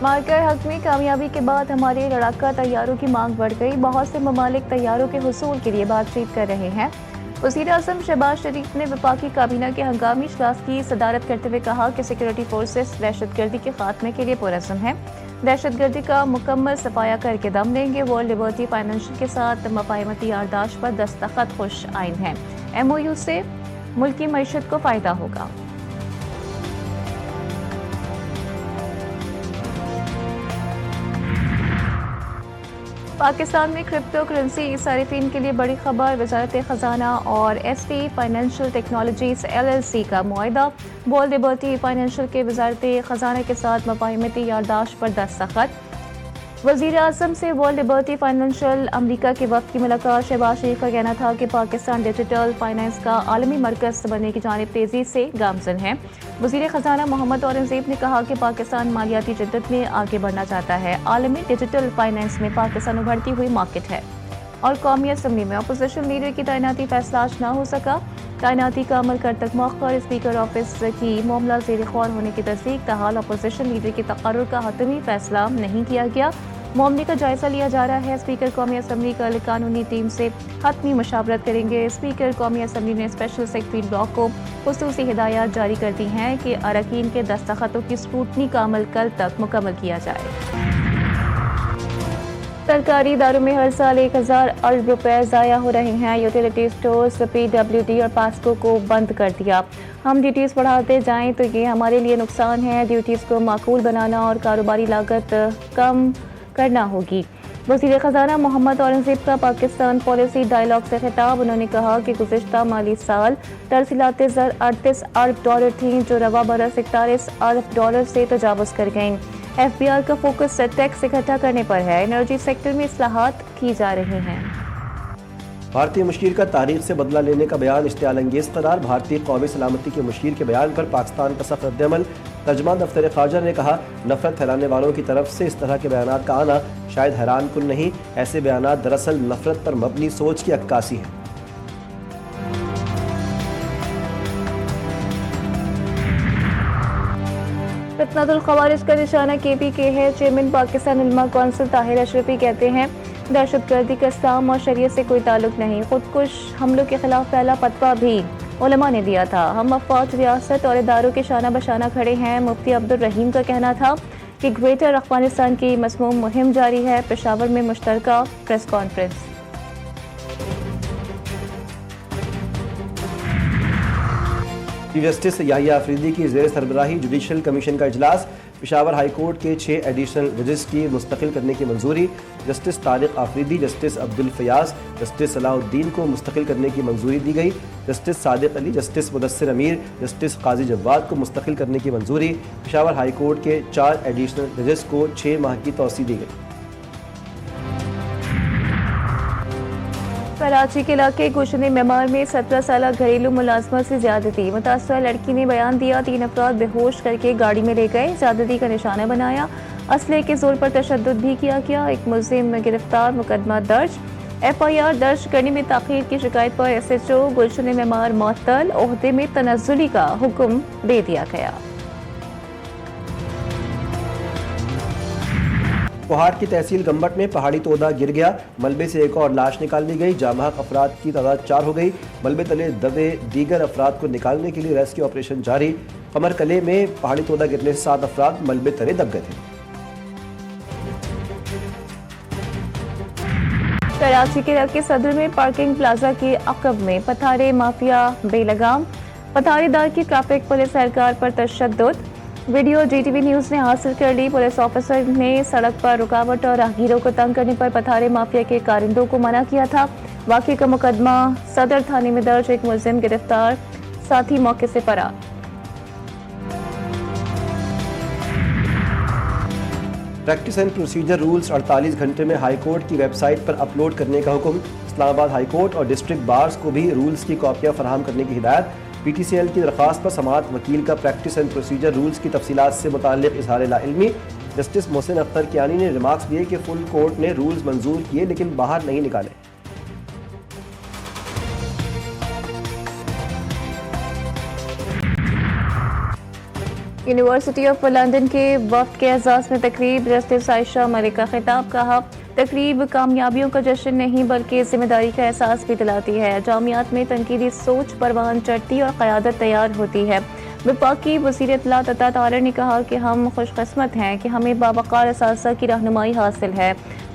Marker हक में कामयाबी के बाद हमारे लड़ाका तैयारों की मांग बढ़ गई। बहुत से ममालिक तैयारों के हुसूल के लिए बातचीत कर रहे हैं। वज़ीर-ए-आज़म शहबाज शरीफ ने वफाकी काबीना के हंगामी इजलास की सदारत करते हुए कहा कि सिक्योरिटी फोर्सेस दहशतगर्दी के खात्मे के लिए पुरअज़्म हैं। दहशतगर्दी का मुकम्मल सफाया करके दम लेंगे। वर्ल्ड लिबर्टी फाइनेंशियल के साथ मफाहमती यारदाश्त पर दस्तखत खुश आइन हैं। MOU से मुल्क की मईशत को फ़ायदा होगा। पाकिस्तान में क्रिप्टो करेंसी सारिफिन के लिए बड़ी खबर। वजारत खजाना और ST फाइनेंशियल टेक्नोलॉजीज LLC का मुआहदा। वर्ल्ड लिबर्टी फाइनेंशियल के वजारत खजाना के साथ मफाहमती यारदाश्त पर दस्तखत। वज़ीर-ए-आज़म से वर्ल्ड लिबर्टी फाइनेंशियल अमरीका के वक्त की मुलाकात। शहबाज शरीफ का कहना था कि पाकिस्तान डिजिटल फाइनेंस का आलमी मरकज़ बनने की जानिब तेज़ी से गामज़न है। वज़ीर ख़जाना मोहम्मद औरंगज़ेब ने कहा कि पाकिस्तान मालियाती जद्दत में आगे बढ़ना चाहता है। आलमी डिजिटल फाइनेंस में पाकिस्तान उभरती हुई मार्केट है। और कौमी असम्बली में अपोजिशन लीडर की तैनाती फैसला आज न हो सका। तैनाती का अमल कर तक मौखर। स्पीकर ऑफिस की मामला ज़ेर ख़ौर होने की तस्दीक। ताहाल अपोजिशन लीडर की तकर्रुर का हतमी फैसला नहीं किया गया। मामले का जायजा लिया जा रहा है। स्पीकर कौमी असम्बली कल कानूनी टीम से हतमी मशावरत करेंगे। स्पीकर कौमी असम्बली ने स्पेशल सेक्रेटरी ब्लॉक को खुसूसी हिदायत जारी कर दी हैं कि अरकान के दस्तखतों की स्क्रूटनी का अमल कल तक मुकम्मल किया जाए। सरकारी इदारों में हर साल 1000 अरब रुपए ज़ाया हो रहे हैं। यूटिलिटी स्टोर्स PWD और पास्को को बंद कर दिया। हम ड्यूटीज़ बढ़ाते जाएं तो ये हमारे लिए नुकसान है। ड्यूटीज़ को माकूल बनाना और कारोबारी लागत कम करना होगी। वज़ीर ख़जाना मोहम्मद औरंगज़ेब का पाकिस्तान पॉलिसी डायलॉग से खिताब। उन्होंने कहा कि गुज़िश्ता माली साल तरसीलात ज़र $38 अरब थीं जो रवा बरस $41 अरब से तजावुज़ कर गईं। FBR का फोकस टैक्स इकट्ठा करने पर है। एनर्जी सेक्टर में इस्लाहात की जा रही हैं। भारतीय मुशीर का तारीख से बदला लेने का बयान इश्तियाल अंगेज करार। भारतीय कौमी सलामती के मुशीर के बयान पर पाकिस्तान का सख्त रद्दअमल। तर्जमान दफ्तर ख़ारजा ने कहा, नफरत फैलाने वालों की तरफ से इस तरह के बयानात का आना शायद हैरान कुन नहीं। ऐसे बयानात दरअसल नफरत पर मबनी सोच की अक्कासी है। फितनतुल ख़वारिज का निशाना KPK है। चेयरमैन पाकिस्तान उलमा कौंसिल ताहिर अशरफी कहते हैं, दहशतगर्दी का इस्लाम और शरीयत से कोई ताल्लुक नहीं। खुदकुश हमलों के खिलाफ पहला फतवा भी उलमा ने दिया था। हम अफवाज, रियासत और इदारों के शाना बशाना खड़े हैं। मुफ्ती अब्दुल रहीम का कहना था कि ग्रेटर अफगानिस्तान की मज़मूम मुहिम जारी है। पेशावर में मुश्तरका press conference. Chief justice Yahya Afridi की ज़ेर सरबराही जुडिशल कमीशन का इजलास। पेशावर हाई कोर्ट के 6 एडिशनल जजेस की मुस्तकिल करने की मंजूरी। Justice Tariq Afridi, justice Abdul Fayaz, justice Salahuddin को मुस्तकिल करने की मंजूरी दी गई। Justice Sadiq Ali, justice Mudassir Amir, justice काजी जव्वाद को मुस्तकिल करने की मंजूरी। पेशावर हाई कोर्ट के 4 एडिशनल जजेस को 6 माह की तौसी दी गई। कराची के इलाके गुशन मेमार में 17 साल घरेलू मुलाजमत से ज्यादती। मुतासरा लड़की ने बयान दिया, 3 अफराद बेहोश करके गाड़ी में ले गए, ज्यादती का निशाना बनाया, असले के जोर पर तशद्दुद भी किया गया। एक मुल्जिम गिरफ्तार, मुकदमा दर्ज। FIR दर्ज करने में ताखीर की शिकायत पर SHO गुलशन मेमार मुअत्तल, ओहदे में तनज़्ज़ुली का हुक्म दे दिया गया। कोहाट की तहसील गम्बट में पहाड़ी तोदा गिर गया। मलबे से एक और लाश निकाल ली गई। जामहक अफराद की तादाद 4 हो गई। मलबे तले दबे दीगर अफराद को निकालने के लिए रेस्क्यू ऑपरेशन जारी। कमर कले में पहाड़ी तोदा गिरने से 7 अफराद मलबे तले दब गए थे। कराची के इलाके सदर में पार्किंग प्लाजा के अकब में पथारे माफिया बेलगाम। पथारीदार की ट्रैफिक पुलिस एहलकार पर तशद्दुद। वीडियो GTV न्यूज़ ने हासिल कर ली। पुलिस ऑफिसर ने सड़क पर रुकावट और राहगीरों को तंग करने पर पथारे माफिया के कारिंदों को मना किया था। वाक़े का मुकदमा सदर थाने में दर्ज। एक मुल्जिम गिरफ्तार, साथी मौके से फरार। प्रैक्टिस एंड प्रोसीजर रूल्स 48 घंटे में हाई कोर्ट की वेबसाइट पर अपलोड करने का हुक्म। इस्लामाबाद हाई कोर्ट और डिस्ट्रिक्ट बार्स को भी रूल्स की कॉपियां फराहम करने की हिदायत। PTCL की दरख्वास्त पर समाअत वकील का प्रैक्टिस एंड प्रोसीजर रूल्स की तफसीलात से मुताल्लिक इजहार लाइल्मी। जस्टिस मोहसिन अख्तर कियानी ने रिमार्क्स दिए कि फुल कोर्ट ने रूल्स मंजूर किए लेकिन बाहर नहीं निकाले। यूनिवर्सिटी ऑफ लंदन के वफ्द के एजाज में तकरीब, जस्टिस आयशा मलिक का खिताब। कहा, तकरीब कामयाबियों का जश्न नहीं बल्कि जिम्मेदारी का एहसास भी दिलाती है। जामियात में तनकीदी सोच परवान चढ़ती और क़यादत तैयार होती है। वफाकी वज़ीर इत्तलात अता तारर ने कहा कि हम खुशकिस्मत हैं कि हमें बावकार असातिज़ा की रहनुमाई हासिल है।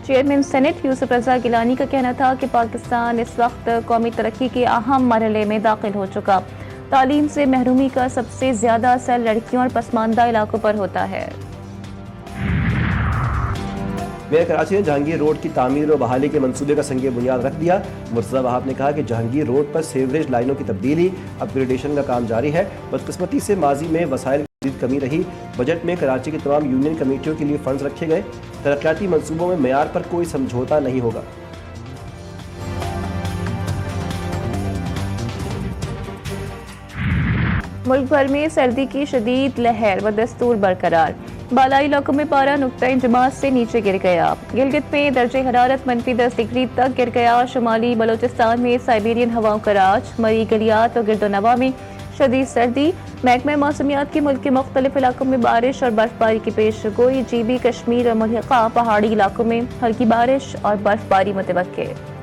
चेयरमैन सेनेट यूसुफ रज़ा गिलानी का कहना था कि पाकिस्तान इस वक्त कौमी तरक्की के अहम मरहले में दाखिल हो चुका। तालीम से महरूमी का सबसे ज़्यादा असर लड़कियों और पसमानदा इलाकों पर होता है। मेयर कराची ने जहांगीर रोड की तामीर और बहाली के मंसूबे का संग बुनियाद रख दिया। मुर्तज़ा वहाब ने कहा कि जहांगीर रोड पर सीवरेज लाइनों की तब्दीली, अपग्रेडेशन का काम जारी है। बदकिस्मती से माजी में वसाइल की कमी रही। बजट में कराची की तमाम यूनियन कमेटियों के लिए फंड्स रखे गए। तरक्याती मंसूबों में मेयार पर कोई समझौता नहीं होगा। मुल्क भर में सर्दी की शदीद लहर व दस्तूर बरकरार। बालाई इलाकों में पारा नुक्ता इंजमाज से नीचे गिर गया। गिलगित में दर्जे हरारत -10 डिग्री तक गिर गया। शुमाली बलोचिस्तान में साइबेरियन हवाओं का राज। मरी गलियात और गिरदोनवा में शदीद सर्दी। महकमा मौसमियात के मुल्क के मुख्तलिफ इलाकों में बारिश और बर्फबारी की पेश गोई। GB कश्मीर और मुल्हिका पहाड़ी इलाकों में हल्की बारिश और बर्फबारी मुतवक्के।